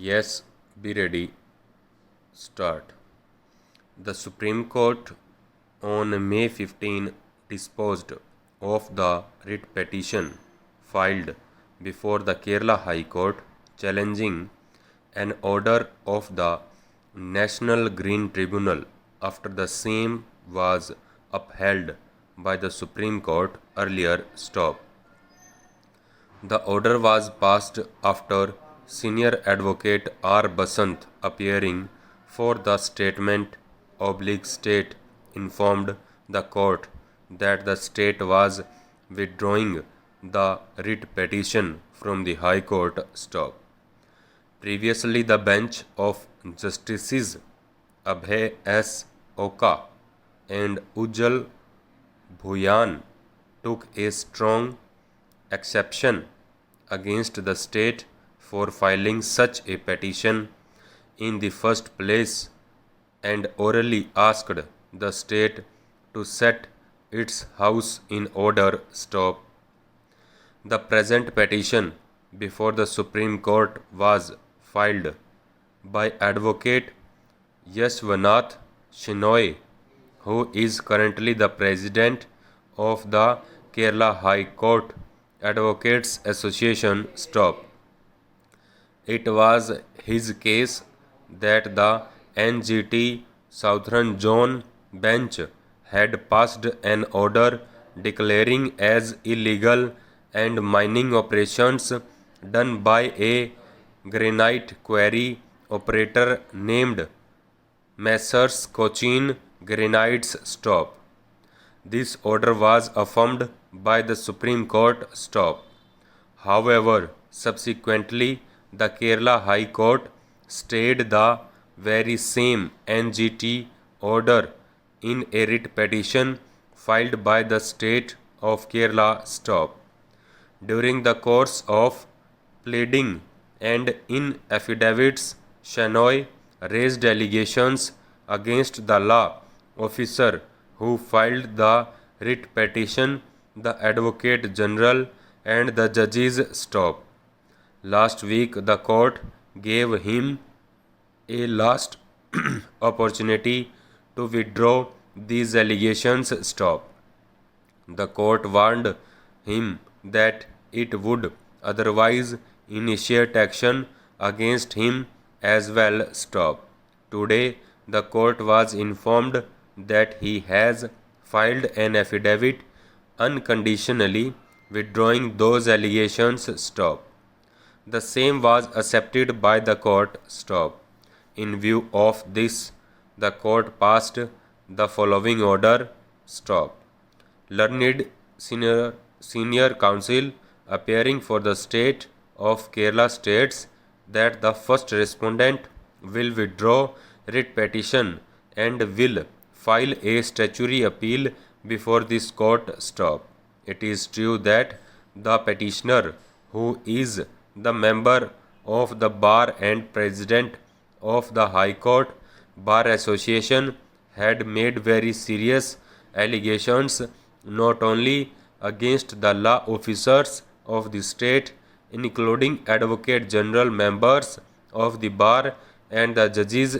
Yes, be ready. Start. The Supreme Court on May 15 disposed of the writ petition filed before the Kerala High Court challenging an order of the National Green Tribunal after the same was upheld by the Supreme Court earlier. The order was passed after Senior Advocate R. Basant, appearing for the state informed the court that the state was withdrawing the writ petition from the High Court. Previously, the bench of Justices Abhay S. Oka and Ujjal Bhuyan took a strong exception against the state for filing such a petition in the first place and orally asked the state to set its house in order. The present petition before the Supreme Court was filed by Advocate Yashwanath Shenoy, who is currently the president of the Kerala High Court Advocates Association. It was his case that the NGT Southern Zone bench had passed an order declaring as illegal and mining operations done by a granite quarry operator named Messrs. Cochin Granites. This order was affirmed by the Supreme Court. However, subsequently, the Kerala High Court stayed the very same NGT order in a writ petition filed by the state of Kerala. During the course of pleading and in affidavits, Shenoy raised allegations against the law officer who filed the writ petition, the Advocate General, and the judges. Last week, the court gave him a last opportunity to withdraw these allegations. The court warned him that it would otherwise initiate action against him as well. Today, the court was informed that he has filed an affidavit unconditionally withdrawing those allegations. The same was accepted by the court. In view of this, the court passed the following order. Learned Senior Counsel appearing for the state of Kerala states that the first respondent will withdraw writ petition and will file a statutory appeal before this court. It is true that the petitioner, who is the member of the bar and president of the High Court Bar Association, had made very serious allegations not only against the law officers of the state, including Advocate General, members of the bar, and the judges.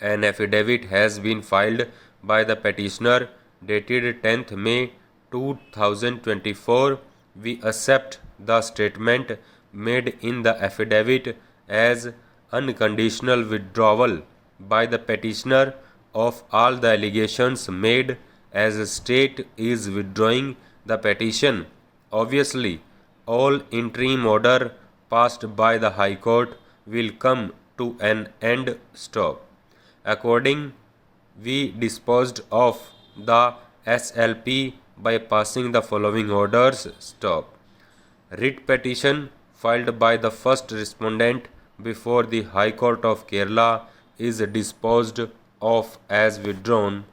An affidavit has been filed by the petitioner dated 10th May 2024. We accept the statement made in the affidavit as unconditional withdrawal by the petitioner of all the allegations made, as the state is withdrawing the petition. Obviously, all interim order passed by the High Court will come to an end. According, we disposed of the SLP by passing the following orders. Writ petition filed by the first respondent before the High Court of Kerala is disposed of as withdrawn.